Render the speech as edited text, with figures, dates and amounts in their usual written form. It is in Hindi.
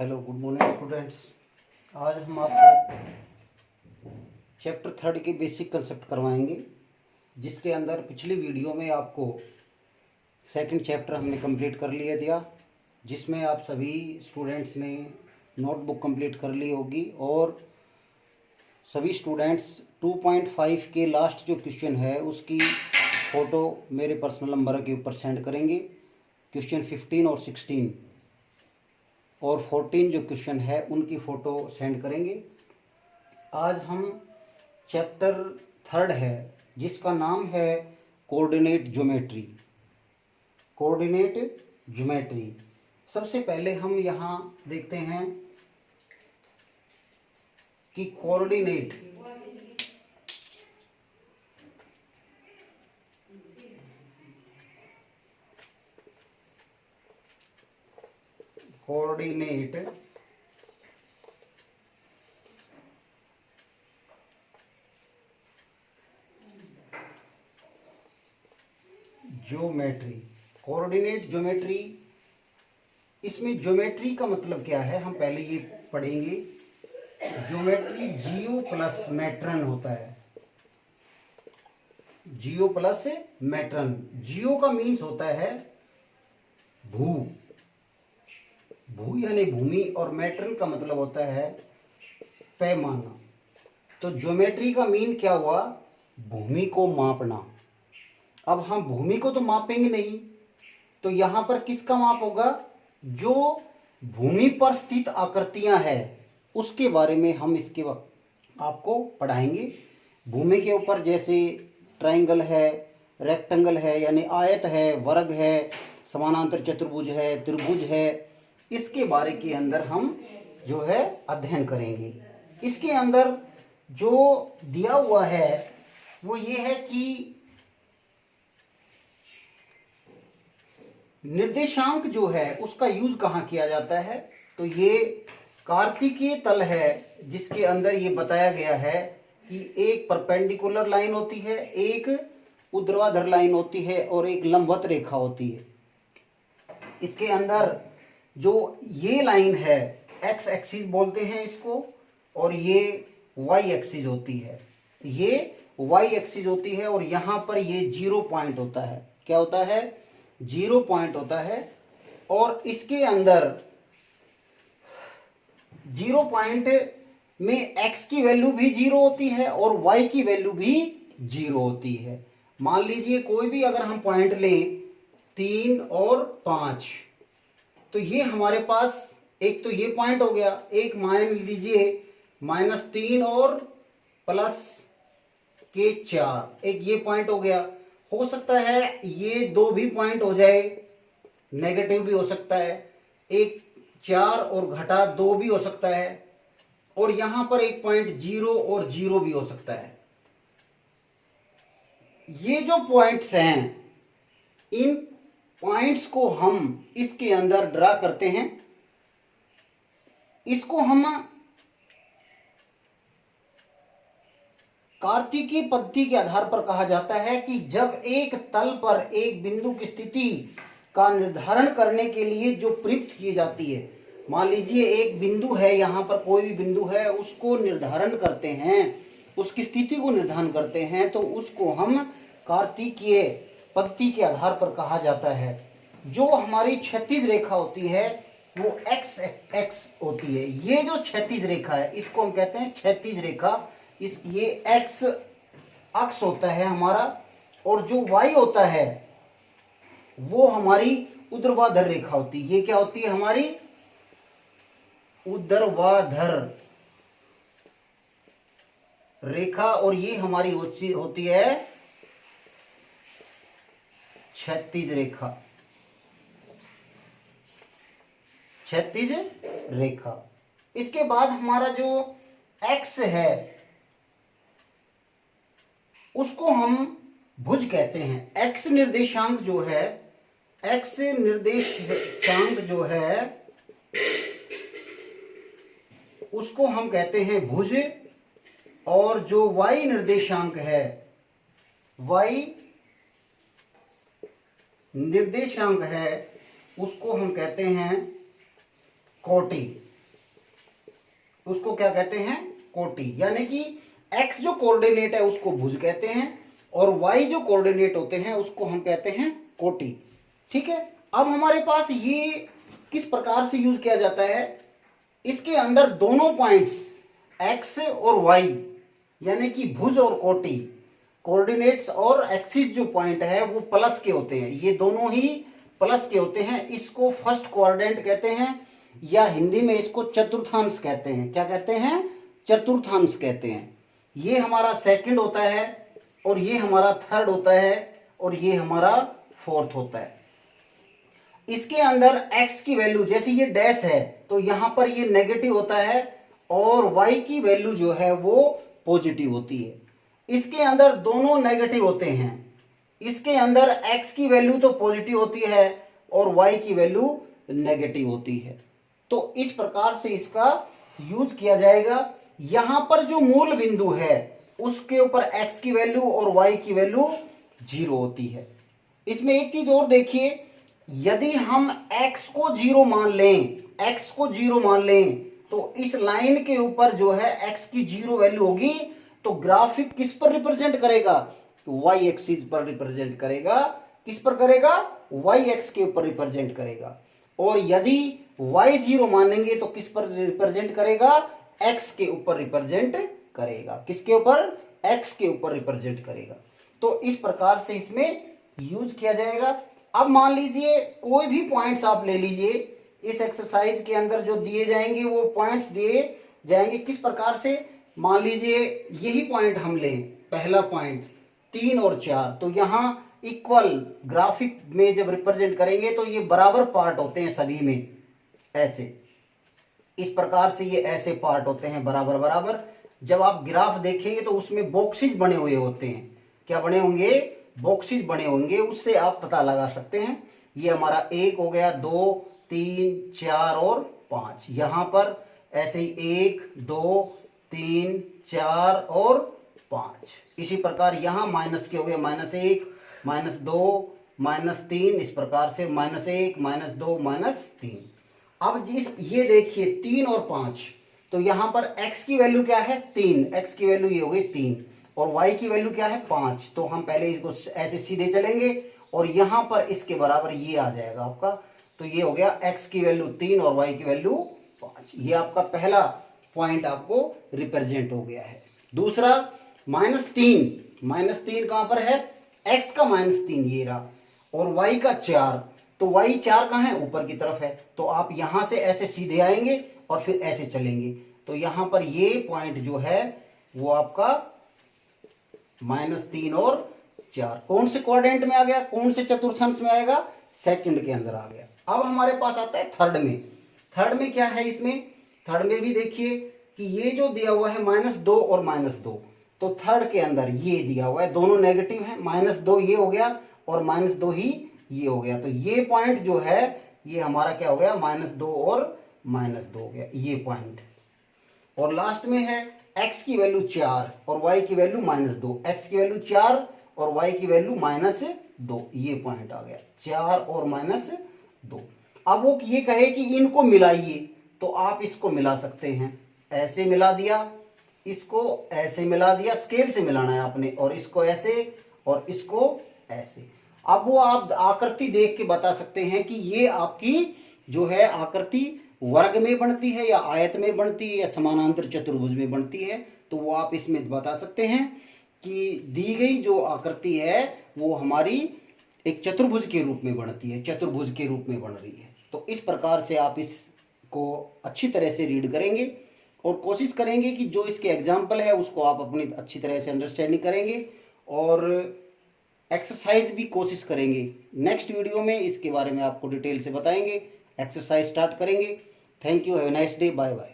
Hello, good morning students. आज हम आपको चैप्टर 3 के बेसिक कंसेप्ट करवाएंगे, जिसके अंदर पिछली वीडियो में आपको सेकंड चैप्टर हमने कंप्लीट कर लिया दिया, जिसमें आप सभी स्टूडेंट्स ने नोटबुक कंप्लीट कर ली होगी और सभी स्टूडेंट्स 2.5 के लास्ट जो क्वेश्चन है उसकी फ़ोटो मेरे पर्सनल नंबर के ऊपर सेंड करेंगे। क्वेश्चन 15 और 16 और 14 जो क्वेश्चन है उनकी फ़ोटो सेंड करेंगे। आज हम चैप्टर 3 है जिसका नाम है कोऑर्डिनेट ज्योमेट्री। कोऑर्डिनेट ज्योमेट्री सबसे पहले हम यहाँ देखते हैं कि कोऑर्डिनेट ज्योमेट्री। कोऑर्डिनेट ज्योमेट्री, इसमें ज्योमेट्री का मतलब क्या है हम पहले ये पढ़ेंगे। ज्योमेट्री जियो प्लस मैट्रन होता है। जियो प्लस मैट्रन, जियो का मीन्स होता है भू, भू यानी भूमि, और मैट्रन का मतलब होता है पैमाना। तो ज्योमेट्री का मीन क्या हुआ? भूमि को मापना। अब हम भूमि को तो मापेंगे नहीं, तो यहां पर किसका माप होगा? जो भूमि पर स्थित आकृतियां हैं उसके बारे में हम इसके आपको पढ़ाएंगे। भूमि के ऊपर जैसे ट्रायंगल है, रेक्टेंगल है यानी आयत है, वर्ग है, समानांतर चतुर्भुज है, त्रिभुज है, इसके बारे के अंदर हम जो है अध्ययन करेंगे। इसके अंदर जो दिया हुआ है वो ये है कि निर्देशांक जो है उसका यूज कहाँ किया जाता है। तो ये कार्तिकीय तल है जिसके अंदर ये बताया गया है कि एक परपेंडिकुलर लाइन होती है, एक ऊर्ध्वाधर लाइन होती है और एक लंबवत रेखा होती है। इसके अंदर जो ये लाइन है एक्स एक्सिस बोलते हैं इसको, और ये वाई एक्सिस होती है। ये वाई एक्सिस होती है और यहां पर ये 0 पॉइंट होता है। क्या होता है? 0 पॉइंट होता है। और इसके अंदर 0 पॉइंट में x की वैल्यू भी 0 होती है और y की वैल्यू भी 0 होती है। मान लीजिए कोई भी अगर हम पॉइंट लें 3 और 5, तो ये हमारे पास एक तो ये पॉइंट हो गया, एक मान लीजिए -3 और +4, एक ये पॉइंट हो गया। हो सकता है ये दो भी पॉइंट हो जाए, नेगेटिव भी हो सकता है, एक 4 और घटा 2 भी हो सकता है, और यहां पर एक पॉइंट 0 और 0 भी हो सकता है। ये जो पॉइंट्स हैं इन पॉइंट्स को हम इसके अंदर ड्रा करते हैं। इसको हम कार्तिकीय पद्धति के आधार पर कहा जाता है कि जब एक तल पर एक बिंदु की स्थिति का निर्धारण करने के लिए जो प्रयुक्त की जाती है, मान लीजिए एक बिंदु है, यहां पर कोई भी बिंदु है, उसको निर्धारण करते हैं, उसकी स्थिति को निर्धारण करते हैं, तो उसको हम कार्तिकीय पद्धति के आधार पर कहा जाता है। जो हमारी क्षैतिज रेखा होती है वो एक्स एक्स होती है। ये जो क्षैतिज रेखा है इसको हम कहते हैं क्षैतिज रेखा। ये एक्स अक्ष होता है हमारा, और जो वाई होता है वो हमारी ऊर्ध्वाधर रेखा होती है। ये क्या होती है? हमारी ऊर्ध्वाधर रेखा, और ये हमारी होती है क्षैतिज रेखा। क्षैतिज रेखा। इसके बाद हमारा जो एक्स है उसको हम भुज कहते हैं। एक्स निर्देशांक जो है, एक्स निर्देशांक जो है उसको हम कहते हैं भुज, और जो वाई निर्देशांक है, वाई निर्देशांक है, उसको हम कहते हैं कोटि। उसको क्या कहते हैं, कोटि। यानी कि x जो कोऑर्डिनेट है उसको भुज कहते हैं और y जो कोऑर्डिनेट होते हैं उसको हम कहते हैं कोटि। ठीक है, अब हमारे पास ये किस प्रकार से यूज किया जाता है, इसके अंदर दोनों पॉइंट्स x और y यानी कि भुज और कोटि, कोऑर्डिनेट्स और एक्सिस जो पॉइंट है वो प्लस के होते हैं, ये दोनों ही प्लस के होते हैं। इसको फर्स्ट क्वाड्रेंट कहते हैं या हिंदी में इसको चतुर्थांश कहते हैं। क्या कहते हैं, चतुर्थांश कहते हैं। ये हमारा सेकंड होता है और ये हमारा थर्ड होता है और ये हमारा फोर्थ होता है। इसके अंदर x की वैल्यू, जैसे ये डैश है तो यहां पर ये नेगेटिव होता है और y की वैल्यू जो है वो पॉजिटिव होती है। इसके अंदर दोनों नेगेटिव होते हैं, इसके अंदर x की वैल्यू तो पॉजिटिव होती है और y की वैल्यू नेगेटिव होती है। तो इस प्रकार से इसका यूज किया जाएगा। यहां पर जो मूल बिंदु है उसके ऊपर x की वैल्यू और y की वैल्यू 0 होती है। इसमें एक चीज और देखिए, यदि हम x को 0 मान लें, x को 0 मान लें तो इस लाइन के ऊपर जो है x की 0 वैल्यू होगी तो ग्राफिक किस पर रिप्रेजेंट करेगा, y एक्सिस पर रिप्रेजेंट करेगा। किस पर करेगा, y एक्स के ऊपर रिप्रेजेंट करेगा। और यदि y 0 मानेंगे तो किस पर रिप्रेजेंट करेगा, x के ऊपर रिप्रेजेंट करेगा। किसके ऊपर, x के ऊपर रिप्रेजेंट करेगा। तो इस प्रकार से इसमें यूज किया जाएगा। अब मान लीजिए कोई भी पॉइंट्स आप ले लीजिए, इस एक्सरसाइज के अंदर जो दिए जाएंगे वो पॉइंट्स दिए जाएंगे किस प्रकार से, मान लीजिए यही पॉइंट हम लें, पहला पॉइंट 3 और 4, तो यहां इक्वल ग्राफिक में जब रिप्रेजेंट करेंगे तो ये बराबर पार्ट होते हैं सभी में, ऐसे इस प्रकार से ये ऐसे पार्ट होते हैं बराबर बराबर। जब आप ग्राफ देखेंगे तो उसमें बॉक्सेज बने हुए होते हैं। क्या बने होंगे, बॉक्सेज बने होंगे, उससे आप पता लगा सकते हैं। ये हमारा 1 हो गया, 2 3 4 और 5, यहां पर ऐसे ही 1 2 3 4 और 5। इसी प्रकार यहां माइनस के हो गए, -1 -2 -3, इस प्रकार से -1 -2 -3। अब ये देखिए 3 और 5, तो यहां पर x की वैल्यू क्या है, 3, x की वैल्यू ये हो गई 3 और y की वैल्यू क्या है 5। तो हम पहले इसको ऐसे सीधे चलेंगे और यहां पर इसके बराबर ये आ जाएगा आपका। तो ये हो गया x की वैल्यू 3 और y की वैल्यू 5। ये आपका पहला पॉइंट आपको रिप्रेजेंट हो गया है। दूसरा -3 कहां पर है, x का -3 ये रहा और y का 4, तो y 4 कहां है, ऊपर की तरफ है। तो आप यहां से ऐसे सीधे आएंगे और फिर ऐसे चलेंगे, तो यहां पर ये पॉइंट जो है वो आपका -3 और 4 कौन से क्वाड्रेंट में आ गया, कौन से चतुर्थांश में आएगा, सेकंड के अंदर आ गया। अब हमारे पास आता है थर्ड में। थर्ड में क्या है, इसमें थर्ड में भी देखिए कि ये जो दिया हुआ है -2 और -2, तो थर्ड के अंदर ये दिया हुआ है, दोनों नेगेटिव है, -2 ये हो गया और -2 ही ये हो गया। तो ये पॉइंट जो है ये हमारा क्या हो गया, -2 और -2 हो गया ये पॉइंट। और लास्ट में है x की वैल्यू 4 और y की वैल्यू -2, x की वैल्यू 4 और y की वैल्यू -2, ये पॉइंट आ गया 4 और -2। अब वो ये कहे कि इनको मिलाइए, तो आप इसको मिला सकते हैं, ऐसे मिला दिया, इसको ऐसे मिला दिया, स्केल से मिलाना है आपने, और इसको ऐसे और इसको ऐसे। अब वो आप आकृति देख के बता सकते हैं कि ये आपकी जो है आकृति वर्ग में बनती है या आयत में बनती है या समानांतर चतुर्भुज में बनती है। तो वो आप इसमें बता सकते हैं कि दी गई जो आकृति है वो हमारी एक चतुर्भुज के रूप में बनती है, चतुर्भुज के रूप में बन रही है। तो इस प्रकार से आप इसको अच्छी तरह से रीड करेंगे और कोशिश करेंगे कि जो इसके एग्जाम्पल है उसको आप अपनी अच्छी तरह से अंडरस्टैंडिंग करेंगे और एक्सरसाइज भी कोशिश करेंगे। नेक्स्ट वीडियो में इसके बारे में आपको डिटेल से बताएंगे, एक्सरसाइज स्टार्ट करेंगे। Thank you, have a nice day, bye bye.